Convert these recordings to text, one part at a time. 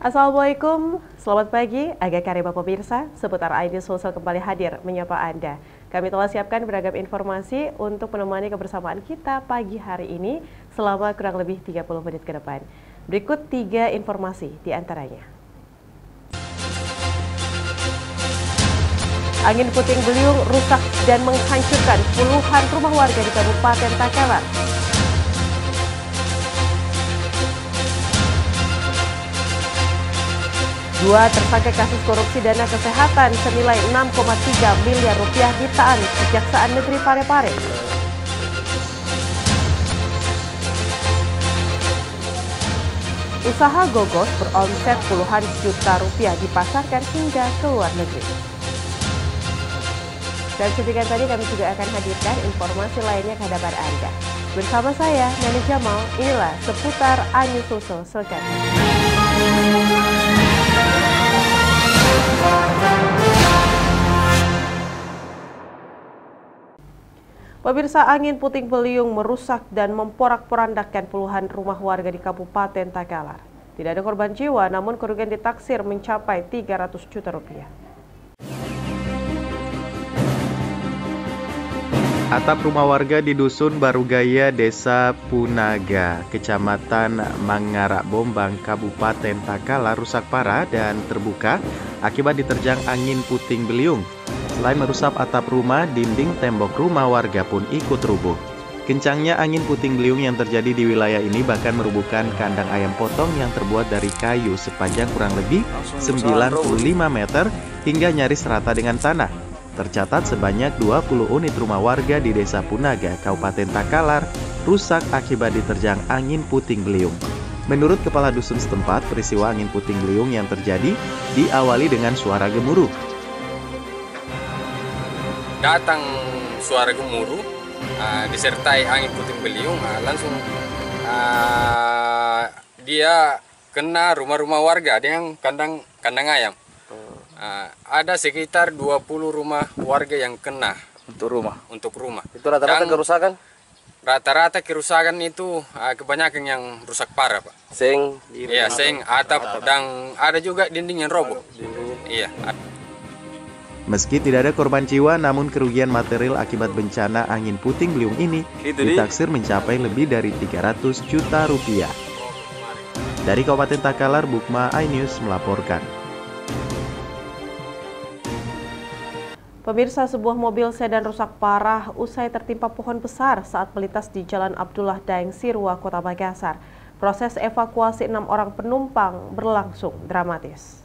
Assalamualaikum, selamat pagi, Aga Karima pemirsa, seputar ID Sosial kembali hadir menyapa Anda. Kami telah siapkan beragam informasi untuk menemani kebersamaan kita pagi hari ini selama kurang lebih 30 menit ke depan. Berikut 3 informasi di antaranya. Angin puting beliung rusak dan menghancurkan puluhan rumah warga di Kabupaten Takalar. Dua tersangka kasus korupsi dana kesehatan senilai 6,3 miliar rupiah ditahan Kejaksaan Negeri Parepare. Usaha gogos beromset puluhan juta rupiah dipasarkan hingga ke luar negeri. Dan seperti tadi kami juga akan hadirkan informasi lainnya ke hadapan Anda. Bersama saya, Nani Jamal, inilah seputar Anyus Susul selengkapnya. Pemirsa, angin puting beliung merusak dan memporak-porandakan puluhan rumah warga di Kabupaten Takalar. Tidak ada korban jiwa, namun kerugian ditaksir mencapai 300 juta rupiah. Atap rumah warga di Dusun Barugaya, Desa Punaga, Kecamatan Mangarak Bombang, Kabupaten Takalar rusak parah dan terbuka akibat diterjang angin puting beliung. Selain merusak atap rumah, dinding tembok rumah warga pun ikut rubuh. Kencangnya angin puting beliung yang terjadi di wilayah ini bahkan merubuhkan kandang ayam potong yang terbuat dari kayu sepanjang kurang lebih 95 meter hingga nyaris rata dengan tanah. Tercatat sebanyak 20 unit rumah warga di Desa Punaga, Kabupaten Takalar, rusak akibat diterjang angin puting beliung. Menurut Kepala Dusun setempat, peristiwa angin puting beliung yang terjadi diawali dengan suara gemuruh. Datang suara gemuruh, disertai angin puting beliung, langsung dia kena rumah-rumah warga dengan kandang ayam. Ada sekitar 20 rumah warga yang kena untuk rumah. Itu rata-rata kerusakan? Rata-rata kerusakan itu kebanyakan yang rusak parah, Pak. Seng, atap dan ada juga dinding yang roboh. Iya. Meski tidak ada korban jiwa, namun kerugian material akibat bencana angin puting beliung ini ditaksir mencapai lebih dari 300 juta rupiah. Dari Kabupaten Takalar, Bukma iNews melaporkan. Pemirsa, sebuah mobil sedan rusak parah usai tertimpa pohon besar saat melintas di Jalan Abdullah Daeng Sirwa, Kota Makassar. Proses evakuasi 6 orang penumpang berlangsung dramatis.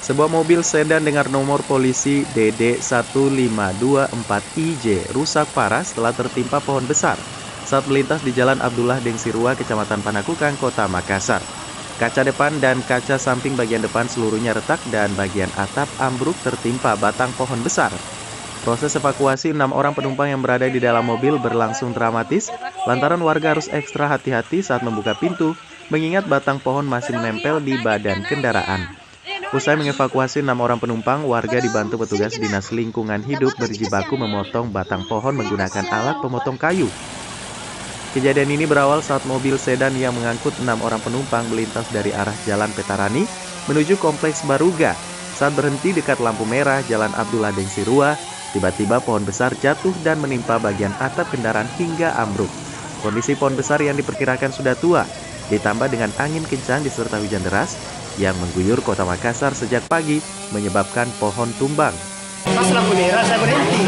Sebuah mobil sedan dengan nomor polisi DD1524IJ rusak parah setelah tertimpa pohon besar saat melintas di Jalan Abdullah Daeng Sirwa, Kecamatan Panakukang, Kota Makassar. Kaca depan dan kaca samping bagian depan seluruhnya retak dan bagian atap ambruk tertimpa batang pohon besar. Proses evakuasi 6 orang penumpang yang berada di dalam mobil berlangsung dramatis lantaran warga harus ekstra hati-hati saat membuka pintu mengingat batang pohon masih menempel di badan kendaraan. Usai mengevakuasi 6 orang penumpang, warga dibantu petugas Dinas Lingkungan Hidup berjibaku memotong batang pohon menggunakan alat pemotong kayu. Kejadian ini berawal saat mobil sedan yang mengangkut 6 orang penumpang melintas dari arah Jalan Petarani menuju Kompleks Baruga. Saat berhenti dekat lampu merah Jalan Abdullah Daeng Sirwa, tiba-tiba pohon besar jatuh dan menimpa bagian atap kendaraan hingga ambruk. Kondisi pohon besar yang diperkirakan sudah tua, ditambah dengan angin kencang disertai hujan deras yang mengguyur Kota Makassar sejak pagi, menyebabkan pohon tumbang. Pas lampu merah saya berhenti.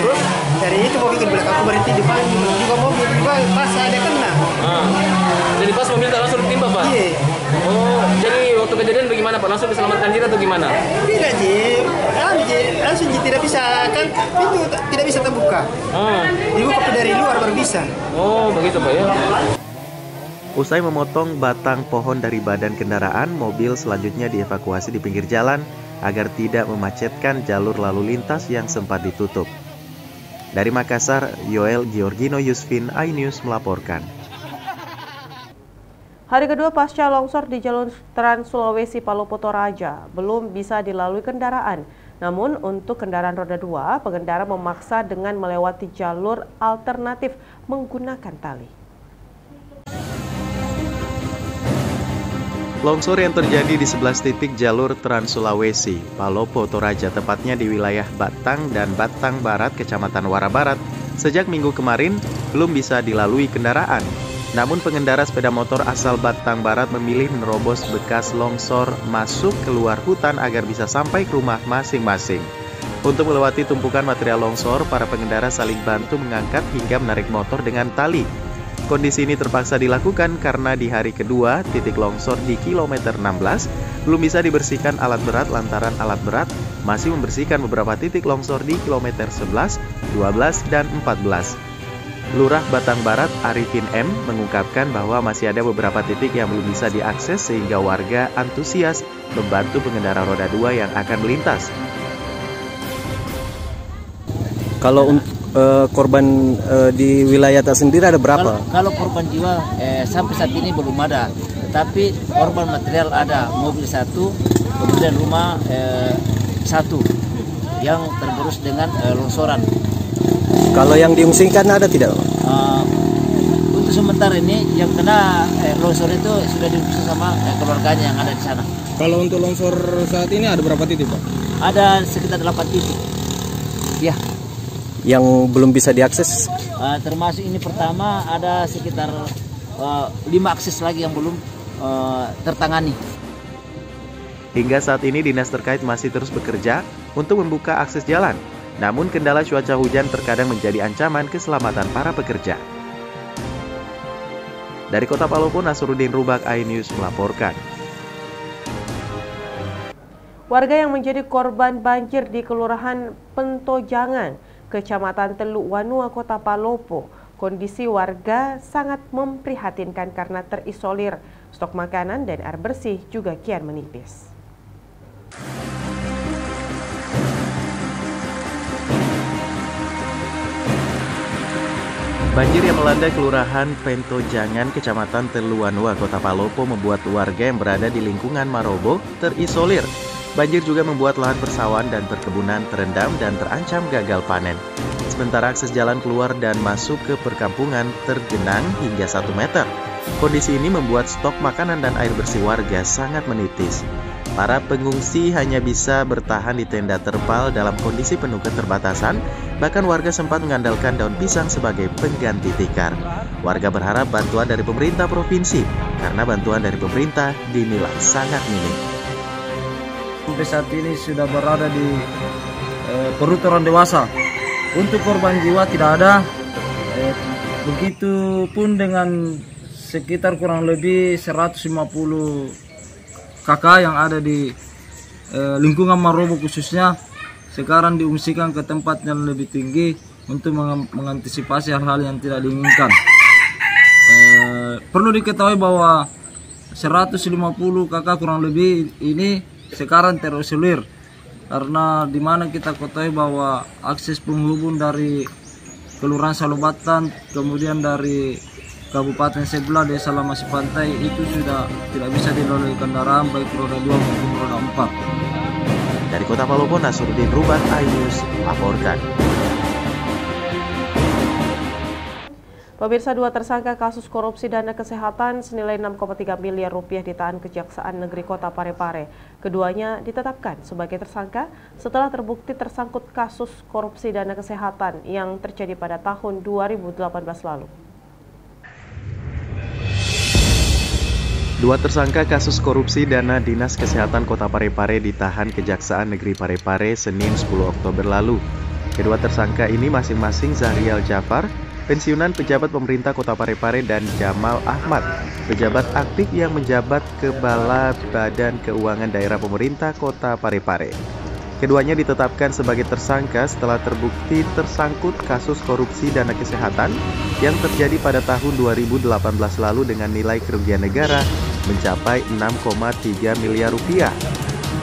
Terus dari itu mobil ke belakang, aku berhenti di depan juga mobil juga pas ada kena. Jadi pas mobil langsung ditimpa, Pak? Iya. Oh, jadi waktu kejadian bagaimana, Pak? Langsung diselamatkan diri atau gimana? Tidak, Ji. Langsung tidak bisa, kan pintu tidak bisa terbuka. Dibuka dari luar baru bisa. Oh, begitu, Pak, ya. Usai memotong batang pohon dari badan kendaraan, mobil selanjutnya dievakuasi di pinggir jalan agar tidak memacetkan jalur lalu lintas yang sempat ditutup. Dari Makassar, Yoel Giorgino Yusfin, iNews melaporkan. Hari kedua pasca longsor di jalur Trans Sulawesi Palopo Toraja belum bisa dilalui kendaraan. Namun untuk kendaraan roda 2, pengendara memaksa dengan melewati jalur alternatif menggunakan tali. Longsor yang terjadi di 11 titik jalur Trans Sulawesi Palopo Toraja, tepatnya di wilayah Batang dan Batang Barat, Kecamatan Wara Barat, sejak minggu kemarin belum bisa dilalui kendaraan. Namun pengendara sepeda motor asal Batang Barat memilih menerobos bekas longsor masuk keluar hutan agar bisa sampai ke rumah masing-masing. Untuk melewati tumpukan material longsor, para pengendara saling bantu mengangkat hingga menarik motor dengan tali. Kondisi ini terpaksa dilakukan karena di hari kedua titik longsor di kilometer 16 belum bisa dibersihkan alat berat lantaran alat berat masih membersihkan beberapa titik longsor di kilometer 11, 12, dan 14. Lurah Batang Barat Arifin M mengungkapkan bahwa masih ada beberapa titik yang belum bisa diakses sehingga warga antusias membantu pengendara roda 2 yang akan melintas. Kalau korban di wilayah tersendiri ada berapa? Kalau korban jiwa sampai saat ini belum ada, tetapi korban material ada, mobil 1, kemudian rumah 1 yang tergerus dengan longsoran. Kalau yang diungsikan ada tidak? Untuk sementara ini yang kena longsor itu sudah diungsi sama keluarganya yang ada di sana. Kalau untuk longsor saat ini ada berapa titik, Pak? Ada sekitar 8 titik. Ya. Yang belum bisa diakses? Termasuk ini pertama ada sekitar 5 akses lagi yang belum tertangani. Hingga saat ini dinas terkait masih terus bekerja untuk membuka akses jalan. Namun kendala cuaca hujan terkadang menjadi ancaman keselamatan para pekerja. Dari Kota Palopo, Nasruddin Rubak, iNews melaporkan. Warga yang menjadi korban banjir di Kelurahan Pentojangan, Kecamatan Teluk Wanua, Kota Palopo, kondisi warga sangat memprihatinkan karena terisolir. Stok makanan dan air bersih juga kian menipis. Banjir yang melanda Kelurahan Pentojangan, Kecamatan Teluk Wanua, Kota Palopo membuat warga yang berada di lingkungan Marobo terisolir. Banjir juga membuat lahan persawahan dan perkebunan terendam dan terancam gagal panen. Sementara akses jalan keluar dan masuk ke perkampungan tergenang hingga 1 meter. Kondisi ini membuat stok makanan dan air bersih warga sangat menipis. Para pengungsi hanya bisa bertahan di tenda terpal dalam kondisi penuh keterbatasan, bahkan warga sempat mengandalkan daun pisang sebagai pengganti tikar. Warga berharap bantuan dari pemerintah provinsi, karena bantuan dari pemerintah dinilai sangat minim. Sampai saat ini sudah berada di perut orang dewasa. Untuk korban jiwa tidak ada. Begitupun dengan sekitar kurang lebih 150 kakak yang ada di lingkungan Marobo khususnya sekarang diungsikan ke tempat yang lebih tinggi untuk mengantisipasi hal-hal yang tidak diinginkan. Perlu diketahui bahwa 150 kakak kurang lebih ini sekarang terisolir karena dimana kita ketahui bahwa akses penghubung dari Kelurahan Salobatan kemudian dari Kabupaten sebelah Desa Lamasi Pantai itu sudah tidak bisa dilalui kendaraan baik roda 2 maupun roda 4. Dari Kota Palopo, Nasruddin Rubak, iNews melaporkan. Pemirsa, 2 tersangka kasus korupsi dana kesehatan senilai 6,3 miliar rupiah ditahan Kejaksaan Negeri Kota Parepare. Keduanya ditetapkan sebagai tersangka setelah terbukti tersangkut kasus korupsi dana kesehatan yang terjadi pada tahun 2018 lalu. 2 tersangka kasus korupsi dana Dinas Kesehatan Kota Parepare ditahan Kejaksaan Negeri Parepare Senin 10 Oktober lalu. Kedua tersangka ini masing-masing Zahrial Jafar, pensiunan pejabat pemerintah Kota Parepare, dan Jamal Ahmad, pejabat aktif yang menjabat Kepala Badan Keuangan Daerah Pemerintah Kota Parepare. Keduanya ditetapkan sebagai tersangka setelah terbukti tersangkut kasus korupsi dana kesehatan yang terjadi pada tahun 2018 lalu dengan nilai kerugian negara mencapai 6,3 miliar rupiah.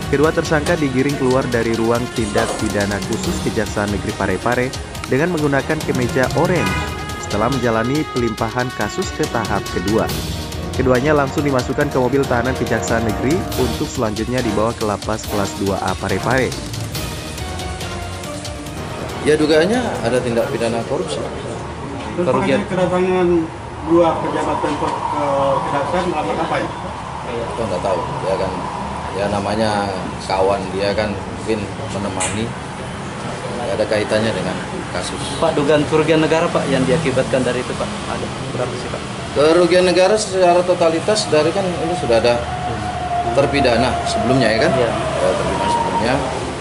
Kedua tersangka digiring keluar dari ruang tindak pidana khusus Kejaksaan Negeri Parepare dengan menggunakan kemeja orange setelah menjalani pelimpahan kasus ke tahap kedua. Keduanya langsung dimasukkan ke mobil tahanan Kejaksaan Negeri untuk selanjutnya dibawa ke lapas kelas 2A Parepare. Ya dugaannya ada tindak pidana korupsi. Kerugian kedatangan dua pejabat Pemkot ke Kejaksaan melakukan apa ya? Kita nggak tahu, ya kan. Ya namanya kawan dia kan mungkin menemani. Nggak ada kaitannya dengan kasus. Pak, dugaan kerugian negara Pak yang diakibatkan dari itu Pak, ada berapa sih Pak? Kerugian negara secara totalitas dari kan ini sudah ada terpidana sebelumnya ya kan? Iya. Terpidana sebelumnya.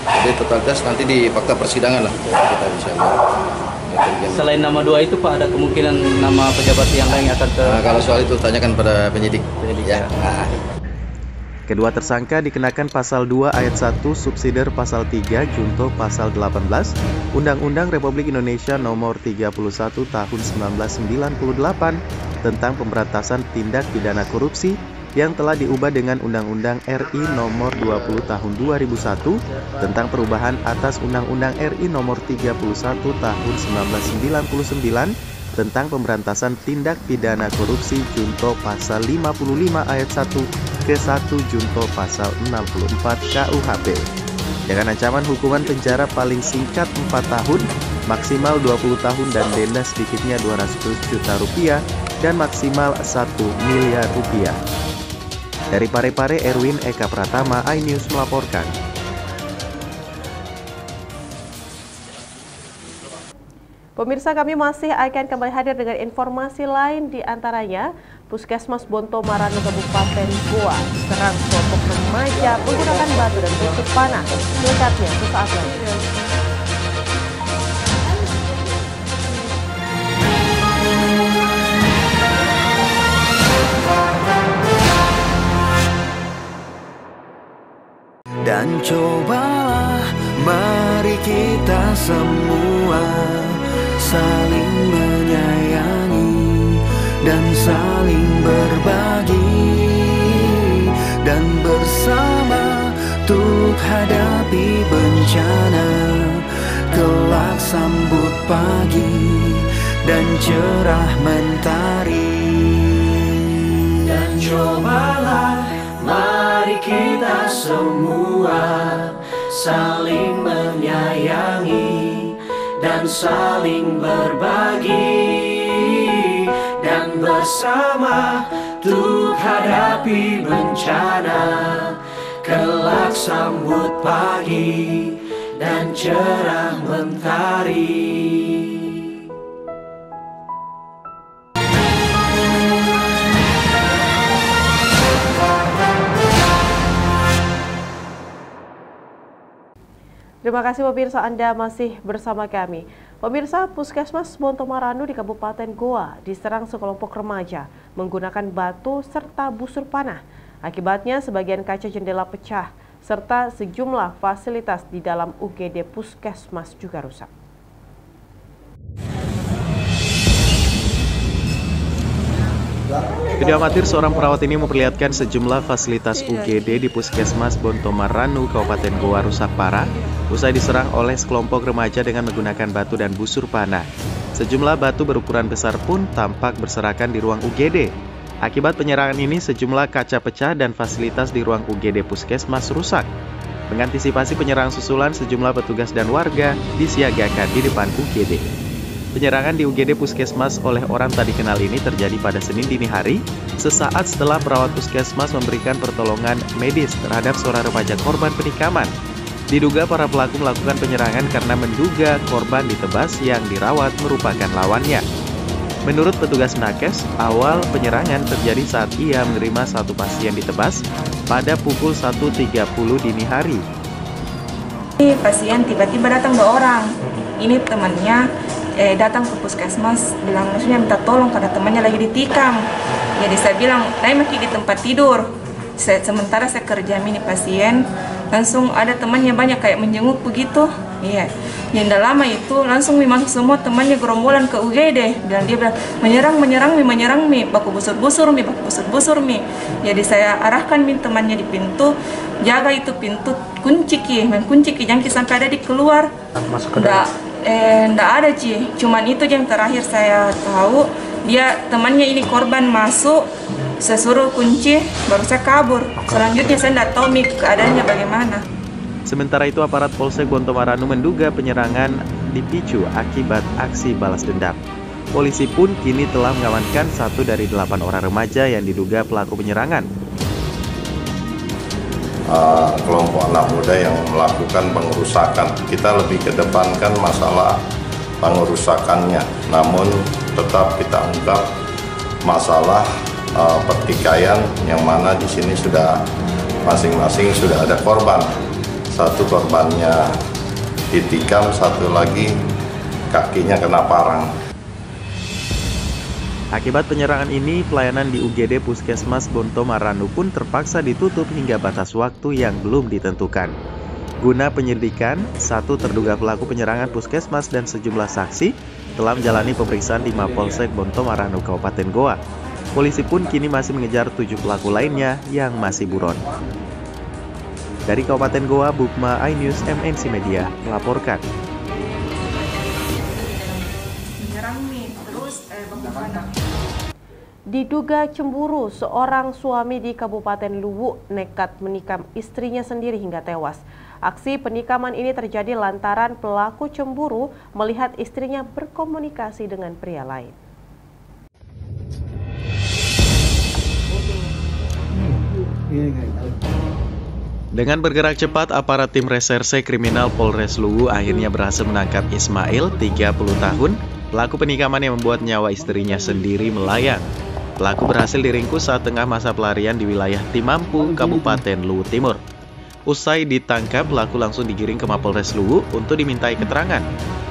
Jadi totalitas nanti di fakta persidangan lah kita bisa lihat. Selain nama dua itu Pak, ada kemungkinan nama pejabat yang lain akan ke... Nah, kalau soal itu tanyakan pada penyidik. Ya. Nah. Kedua tersangka dikenakan pasal 2 ayat 1 subsidiar pasal 3 junto pasal 18 Undang-Undang Republik Indonesia nomor 31 tahun 1998 tentang pemberantasan tindak pidana korupsi yang telah diubah dengan Undang-Undang RI nomor 20 tahun 2001 tentang perubahan atas Undang-Undang RI nomor 31 tahun 1999 tentang pemberantasan tindak pidana korupsi junto pasal 55 ayat 1 ke 1 junto pasal 64 KUHP dengan ancaman hukuman penjara paling singkat 4 tahun, maksimal 20 tahun dan denda sedikitnya 200 juta rupiah dan maksimal 1 miliar rupiah. Dari Parepare, Erwin Eka Pratama, iNews melaporkan. Pemirsa, kami masih akan kembali hadir dengan informasi lain, di antaranya Puskesmas Bonto Maranu Kabupaten Goa serang kelompok remaja menggunakan batu dan busur panah. Selengkapnya sesaat lagi. Dan cobalah mari kita semua saling menyayangi dan saling berbagi dan bersama untuk hadapi bencana, kelak sambut pagi dan cerah mentari. Dan cobalah mari kita semua saling menyayangi dan saling berbagi dan bersama untuk hadapi bencana, kelak sambut pagi dan cerah mentari. Terima kasih pemirsa, Anda masih bersama kami. Pemirsa, Puskesmas Bonto Maranu di Kabupaten Goa diserang sekelompok remaja menggunakan batu serta busur panah. Akibatnya sebagian kaca jendela pecah serta sejumlah fasilitas di dalam UGD Puskesmas juga rusak. Video amatir seorang perawat ini memperlihatkan sejumlah fasilitas UGD di Puskesmas Bonto Maranu, Kabupaten Goa rusak parah usai diserang oleh sekelompok remaja dengan menggunakan batu dan busur panah. Sejumlah batu berukuran besar pun tampak berserakan di ruang UGD. Akibat penyerangan ini, sejumlah kaca pecah dan fasilitas di ruang UGD Puskesmas rusak. Mengantisipasi penyerangan susulan, sejumlah petugas dan warga disiagakan di depan UGD. Penyerangan di UGD Puskesmas oleh orang tak dikenal ini terjadi pada Senin dini hari, sesaat setelah perawat Puskesmas memberikan pertolongan medis terhadap seorang remaja korban penikaman. Diduga para pelaku melakukan penyerangan karena menduga korban ditebas yang dirawat merupakan lawannya. Menurut petugas nakes, awal penyerangan terjadi saat ia menerima satu pasien ditebas pada pukul 1.30 dini hari. Pasien tiba-tiba datang 2 orang. Ini temannya datang ke Puskesmas, bilang maksudnya minta tolong karena temannya lagi ditikam. Jadi saya bilang, naik maki di tempat tidur. Sementara saya kerja mini pasien, langsung ada temannya banyak kayak menjenguk begitu. Iya. Yang tidak lama itu langsung masuk semua temannya gerombolan ke UGD. Dan dia bilang menyerang mi, baku busur mi. Jadi saya arahkan temannya di pintu, jaga itu pintu, kunci jangan sampai ada di keluar. Nggak ada cuman itu yang terakhir saya tahu, dia temannya ini korban masuk Saya suruh kunci, baru saya kabur. Selanjutnya saya tidak tahu keadaannya bagaimana. Sementara itu aparat Polsek Bontomaranu menduga penyerangan dipicu akibat aksi balas dendam. Polisi pun kini telah mengamankan 1 dari 8 orang remaja yang diduga pelaku penyerangan. Kelompok anak muda yang melakukan pengerusakan, kita lebih kedepankan masalah pengerusakannya, namun tetap kita ungkap masalah pertikaian yang mana di sini sudah masing-masing sudah ada korban. Satu korbannya ditikam, satu lagi kakinya kena parang. Akibat penyerangan ini, pelayanan di UGD Puskesmas Bontomaranu pun terpaksa ditutup hingga batas waktu yang belum ditentukan. Guna penyelidikan, 1 terduga pelaku penyerangan puskesmas dan sejumlah saksi telah menjalani pemeriksaan di Mapolsek Bontomaranu, Kabupaten Goa. Polisi pun kini masih mengejar 7 pelaku lainnya yang masih buron. Dari Kabupaten Goa, Bukma iNews MNC Media melaporkan. Diduga cemburu, seorang suami di Kabupaten Luwu nekat menikam istrinya sendiri hingga tewas. Aksi penikaman ini terjadi lantaran pelaku cemburu melihat istrinya berkomunikasi dengan pria lain. Dengan bergerak cepat, aparat tim reserse kriminal Polres Luwu akhirnya berhasil menangkap Ismail, 30 tahun, pelaku penikaman yang membuat nyawa istrinya sendiri melayang. Pelaku berhasil diringkus saat tengah masa pelarian di wilayah Timampu, Kabupaten Luwu Timur. Usai ditangkap, pelaku langsung digiring ke Mapolres Luwu untuk dimintai keterangan.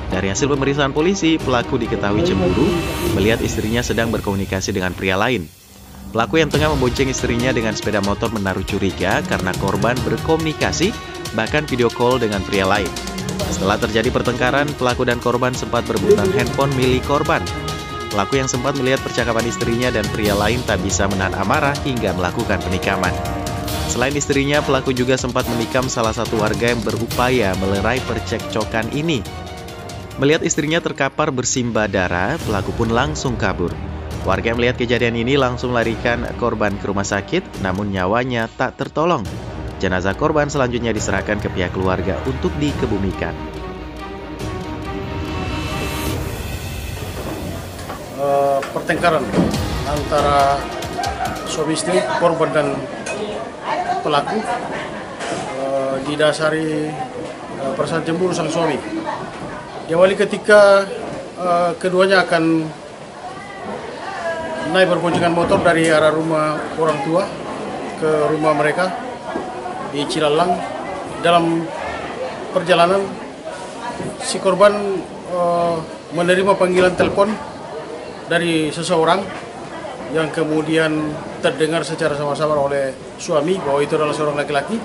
Dari hasil pemeriksaan polisi, pelaku diketahui cemburu melihat istrinya sedang berkomunikasi dengan pria lain. Pelaku yang tengah membonceng istrinya dengan sepeda motor menaruh curiga karena korban berkomunikasi, bahkan video call dengan pria lain. Setelah terjadi pertengkaran, pelaku dan korban sempat berebutan handphone milik korban. Pelaku yang sempat melihat percakapan istrinya dan pria lain tak bisa menahan amarah hingga melakukan penikaman. Selain istrinya, pelaku juga sempat menikam salah satu warga yang berupaya melerai percekcokan ini. Melihat istrinya terkapar bersimbah darah, pelaku pun langsung kabur. Warga yang melihat kejadian ini langsung larikan korban ke rumah sakit, namun nyawanya tak tertolong. Jenazah korban selanjutnya diserahkan ke pihak keluarga untuk dikebumikan. Pertengkaran antara suami istri, korban dan pelaku didasari perasaan cemburu sang suami. Diawali ketika keduanya akan naik berboncengan motor dari arah rumah orang tua ke rumah mereka di Cilalang. Dalam perjalanan, si korban menerima panggilan telepon dari seseorang yang kemudian terdengar secara sama-sama oleh suami bahwa itu adalah seorang laki-laki,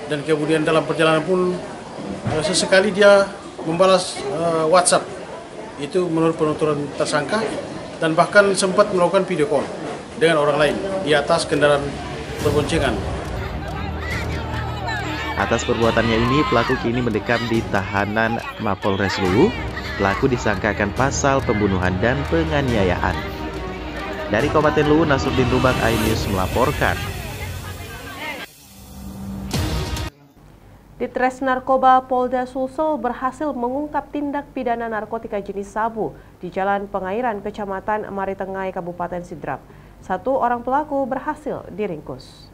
dan kemudian dalam perjalanan pun sesekali dia membalas WhatsApp itu menurut penuturan tersangka, dan bahkan sempat melakukan video call dengan orang lain di atas kendaraan berboncengan. Atas perbuatannya ini, pelaku kini mendekam di tahanan Mapolres Luwu. Pelaku disangkakan pasal pembunuhan dan penganiayaan. Dari Kabupaten Luwu, Nasruddin Rubak iNews melaporkan. Ditres Narkoba Polda Sulsel berhasil mengungkap tindak pidana narkotika jenis sabu di Jalan Pengairan, Kecamatan Maritengai, Kabupaten Sidrap. 1 orang pelaku berhasil diringkus.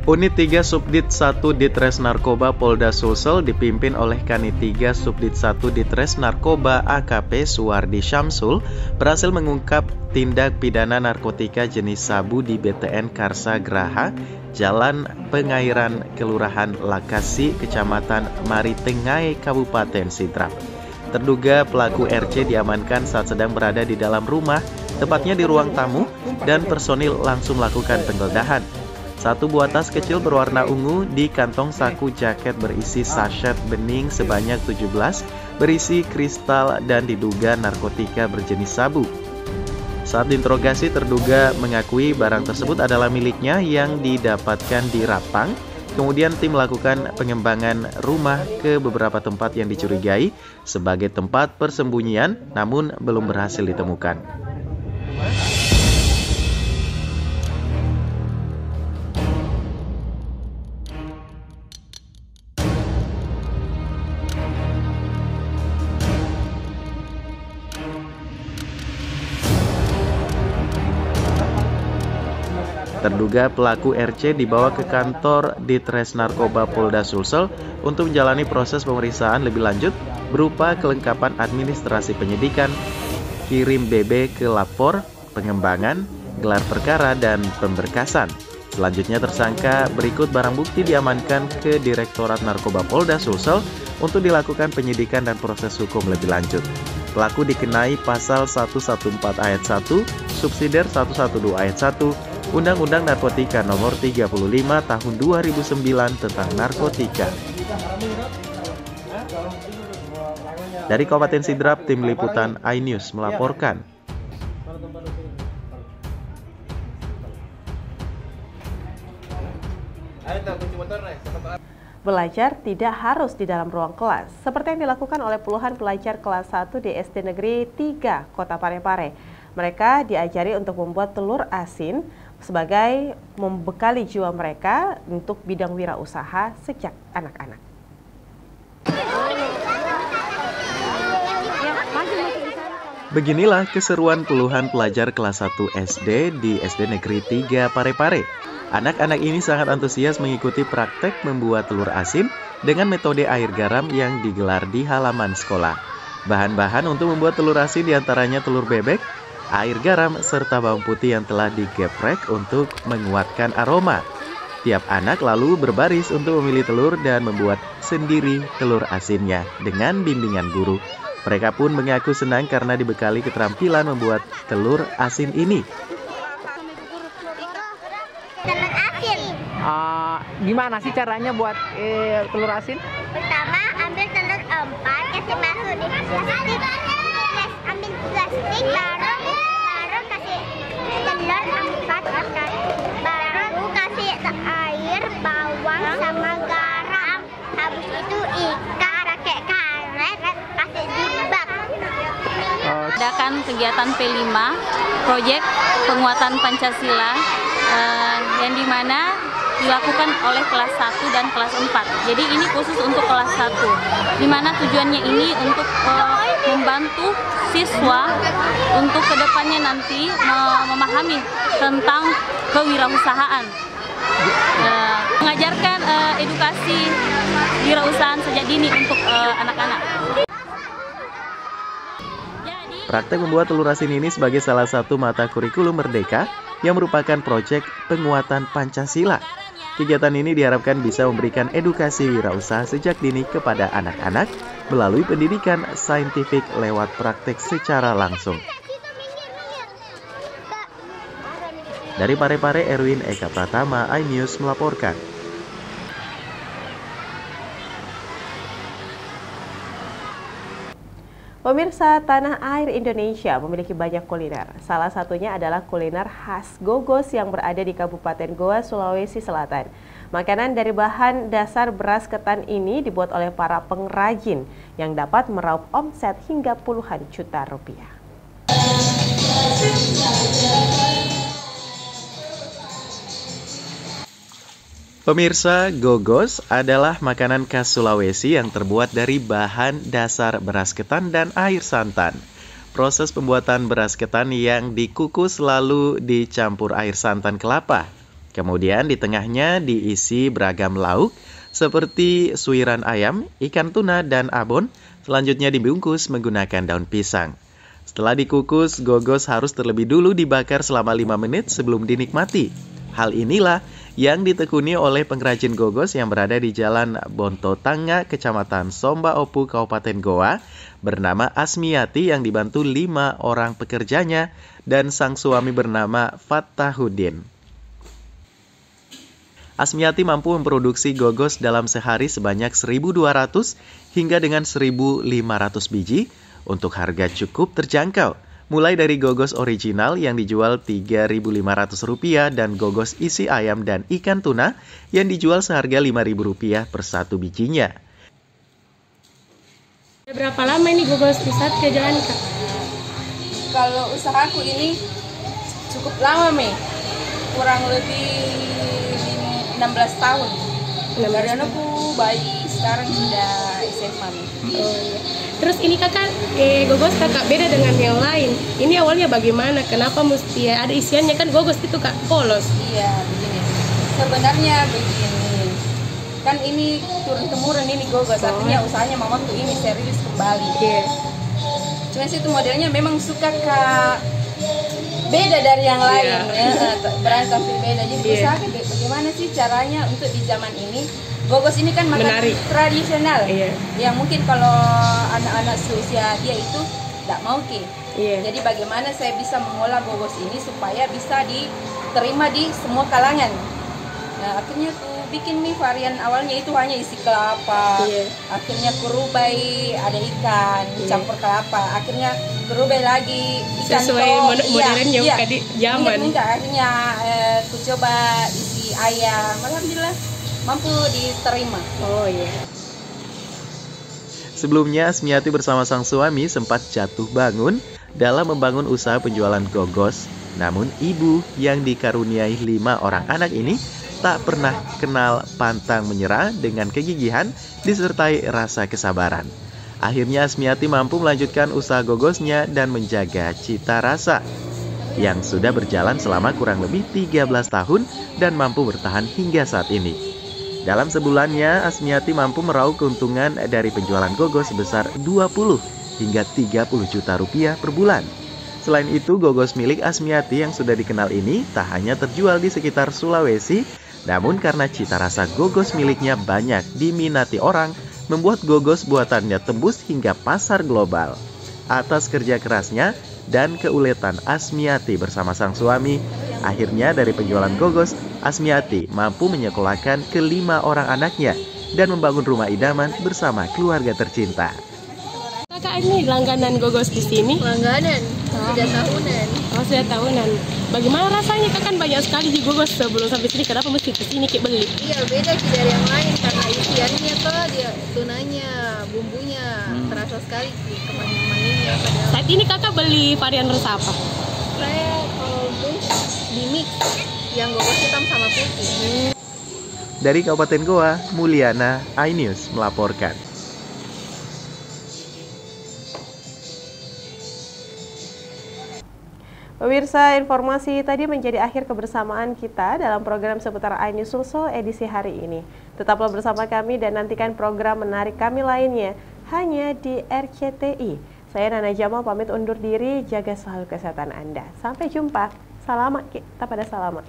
Unit 3 Subdit 1 Ditres Narkoba Polda Sulsel dipimpin oleh Kanit 3 Subdit 1 Ditres Narkoba AKP Suwardi Syamsul berhasil mengungkap tindak pidana narkotika jenis sabu di BTN Karsa Graha, Jalan Pengairan, Kelurahan Lakasi, Kecamatan Maritengai, Kabupaten Sidrap. Terduga pelaku RC diamankan saat sedang berada di dalam rumah, tepatnya di ruang tamu, dan personil langsung melakukan penggeledahan. 1 buah tas kecil berwarna ungu di kantong saku jaket berisi sachet bening sebanyak 17 berisi kristal dan diduga narkotika berjenis sabu. Saat diinterogasi, terduga mengakui barang tersebut adalah miliknya yang didapatkan di Rapang Kemudian tim melakukan pengembangan rumah ke beberapa tempat yang dicurigai sebagai tempat persembunyian, namun belum berhasil ditemukan. Terduga pelaku RC dibawa ke kantor Ditres Narkoba Polda Sulsel untuk menjalani proses pemeriksaan lebih lanjut berupa kelengkapan administrasi penyidikan, kirim BB ke lapor, pengembangan, gelar perkara, dan pemberkasan. Selanjutnya tersangka berikut barang bukti diamankan ke Direktorat Narkoba Polda Sulsel untuk dilakukan penyidikan dan proses hukum lebih lanjut. Pelaku dikenai pasal 114 ayat 1, subsidiar 112 ayat 1, Undang-Undang Narkotika Nomor 35 Tahun 2009 tentang narkotika. Dari Kabupaten Sidrap, tim liputan iNews melaporkan. Belajar tidak harus di dalam ruang kelas, seperti yang dilakukan oleh puluhan pelajar kelas 1 di SD Negeri 3 Kota Parepare. Mereka diajari untuk membuat telur asin sebagai membekali jiwa mereka untuk bidang wirausaha sejak anak-anak. Beginilah keseruan puluhan pelajar kelas 1 SD di SD Negeri 3 Parepare. Anak-anak ini sangat antusias mengikuti praktek membuat telur asin dengan metode air garam yang digelar di halaman sekolah. Bahan-bahan untuk membuat telur asin diantaranya telur bebek, air garam, serta bawang putih yang telah digeprek untuk menguatkan aroma. Tiap anak lalu berbaris untuk memilih telur dan membuat sendiri telur asinnya dengan bimbingan guru. Mereka pun mengaku senang karena dibekali keterampilan membuat telur asin ini. Gimana sih caranya buat telur asin? Pertama, ambil telur 4, kasih masuk di plastik. Ambil plastik, baru kasih telur 4, baru kasih air, bawang sama garam. Habis itu ikan pakai karet, kasih dibak. Adakan kegiatan P5, proyek penguatan Pancasila, yang dimana dilakukan oleh kelas 1 dan kelas 4. Jadi ini khusus untuk kelas 1, dimana tujuannya ini untuk membantu siswa untuk kedepannya nanti memahami tentang kewirausahaan, mengajarkan edukasi wirausahaan sejak dini untuk anak-anak. Praktek membuat telur asin ini sebagai salah satu mata kurikulum Merdeka yang merupakan proyek penguatan Pancasila. Kegiatan ini diharapkan bisa memberikan edukasi wirausaha sejak dini kepada anak-anak melalui pendidikan saintifik lewat praktek secara langsung. Dari Parepare, Erwin Eka Pratama, iNews melaporkan. Pemirsa, tanah air Indonesia memiliki banyak kuliner. Salah satunya adalah kuliner khas Gogos yang berada di Kabupaten Goa, Sulawesi Selatan. Makanan dari bahan dasar beras ketan ini dibuat oleh para pengrajin yang dapat meraup omset hingga puluhan juta rupiah. Pemirsa, gogos adalah makanan khas Sulawesi yang terbuat dari bahan dasar beras ketan dan air santan. Proses pembuatan beras ketan yang dikukus lalu dicampur air santan kelapa. Kemudian di tengahnya diisi beragam lauk seperti suiran ayam, ikan tuna, dan abon. Selanjutnya dibungkus menggunakan daun pisang. Setelah dikukus, gogos harus terlebih dulu dibakar selama 5 menit sebelum dinikmati. Hal inilah yang ditekuni oleh pengrajin gogos yang berada di Jalan Bonto Tanga, Kecamatan Somba Opu, Kabupaten Goa, bernama Asmiati yang dibantu 5 orang pekerjanya dan sang suami bernama Fattahuddin. Asmiati mampu memproduksi gogos dalam sehari sebanyak 1.200 hingga dengan 1.500 biji untuk harga cukup terjangkau. mulai dari gogos original yang dijual Rp3.500 dan gogos isi ayam dan ikan tuna yang dijual seharga Rp5.000 per satu bijinya. Berapa lama ini gogos pusat ke jalan, Kak? Kalau usahaku ini cukup lama, kurang lebih 16 tahun. Dari anakku bayi, sekarang sudah SMA. Oh, iya. Terus ini kakak, gogos kakak beda dengan yang lain. Ini awalnya bagaimana? Kenapa mesti ada isiannya, kan gogos itu kak polos? Iya, begini. Sebenarnya begini. Kan ini turun-temurun ini gogos, artinya usahanya mama tuh ini serius kembali. Yeah. Cuma situ modelnya memang suka beda dari yang lain, berani tampil beda. Jadi usaha bagaimana sih caranya untuk di zaman ini gogos ini kan makanan tradisional, yang mungkin kalau anak-anak seusia dia itu tidak mau Jadi bagaimana saya bisa mengolah gogos ini supaya bisa diterima di semua kalangan. Nah, akhirnya aku bikin nih varian awalnya itu hanya isi kelapa, akhirnya aku rubah ada ikan campur kelapa, akhirnya berubah lagi ikan modernnya di zaman. Akhirnya aku coba isi ayam, alhamdulillah mampu diterima. Oh iya. Sebelumnya Asmiati bersama sang suami sempat jatuh bangun dalam membangun usaha penjualan gogos. Namun ibu yang dikaruniai 5 orang anak ini tak pernah kenal pantang menyerah dengan kegigihan disertai rasa kesabaran. Akhirnya Asmiati mampu melanjutkan usaha gogosnya dan menjaga cita rasa yang sudah berjalan selama kurang lebih 13 tahun dan mampu bertahan hingga saat ini. Dalam sebulannya, Asmiati mampu meraup keuntungan dari penjualan gogos sebesar 20 hingga 30 juta rupiah per bulan. Selain itu, gogos milik Asmiati yang sudah dikenal ini tak hanya terjual di sekitar Sulawesi, namun karena cita rasa gogos miliknya banyak diminati orang, membuat gogos buatannya tembus hingga pasar global. Atas kerja kerasnya dan keuletan Asmiati bersama sang suami, akhirnya dari penjualan gogos, Asmiati mampu menyekolahkan ke-5 orang anaknya dan membangun rumah idaman bersama keluarga tercinta. Kakak ini langganan gogos di sini? Langganan, sudah tahunan. Oh, sudah tahunan. Bagaimana rasanya? Kak, kan banyak sekali di gogos sebelum sampai sini. Kenapa mesti ke sini beli? Iya, beda sih dari yang lain karena isiannya toh dia tunanya, bumbunya terasa sekali sih kemanis-manisnya. Saat ini kakak beli varian rasa apa? Saya kalau beli di mix yang gogos hitam sama putih. Dari Kabupaten Goa, Mulyana, iNews melaporkan. Pemirsa, informasi tadi menjadi akhir kebersamaan kita dalam program seputar iNews Sulsel edisi hari ini. Tetaplah bersama kami dan nantikan program menarik kami lainnya hanya di RCTI. Saya Nana Jamal pamit undur diri, jaga selalu kesehatan Anda. Sampai jumpa. Salamat kita pada salamat.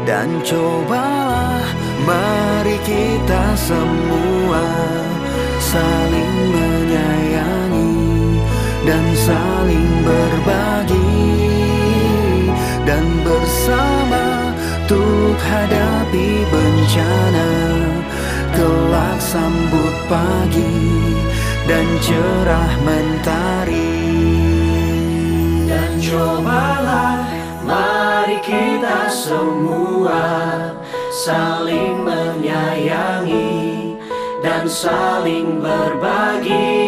Dan cobalah mari kita semua saling menyayangi dan saling berbagi dan bersama untuk hadapi bencana, kelak sambut pagi dan cerah mentari. Dan cobalah mari kita semua saling menyayangi dan saling berbagi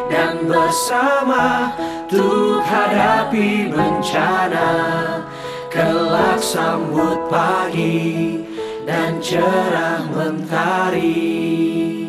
dan bersama untuk hadapi bencana, kelak sambut pagi dan cerah mentari.